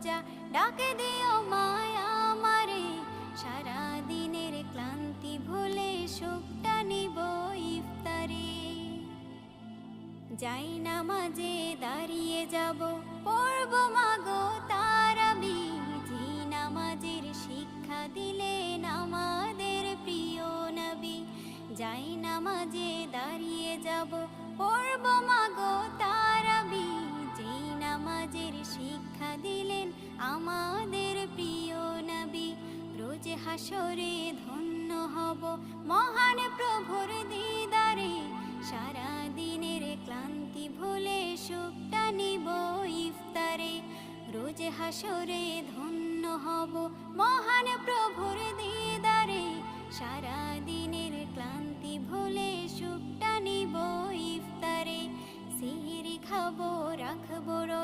রোজা ডাকে দিও মায়া আমারে, সারা দিনের ক্লান্তি ভুলে সুখটা নিব ইফতারে। যাই নামাজে দাঁড়িয়ে যাব, পড়ব মাগো তারাবি, যে নামাজের শিক্ষা দিলেন আমাদের প্রিয় নবী। যাই নামাজে দাঁড়িয়ে যাব, পড়ব মাগো তারাবি, যে নামাজের শিক্ষা দিলেন আমাদের প্রিয় নবী। রোজ হাসরে ধন্য হব মহান প্রভুর দিদারে, সারা দিনের ক্লান্তি ভুলে সুখটা নিব ইফতারে। রোজ হাসরে ধন্য হব মহান প্রভুর দিদারে, সারা দিনের ক্লান্তি ভুলে সুখটা নিব ইফতারে। সিহরি খাবো রাখবো রোজা।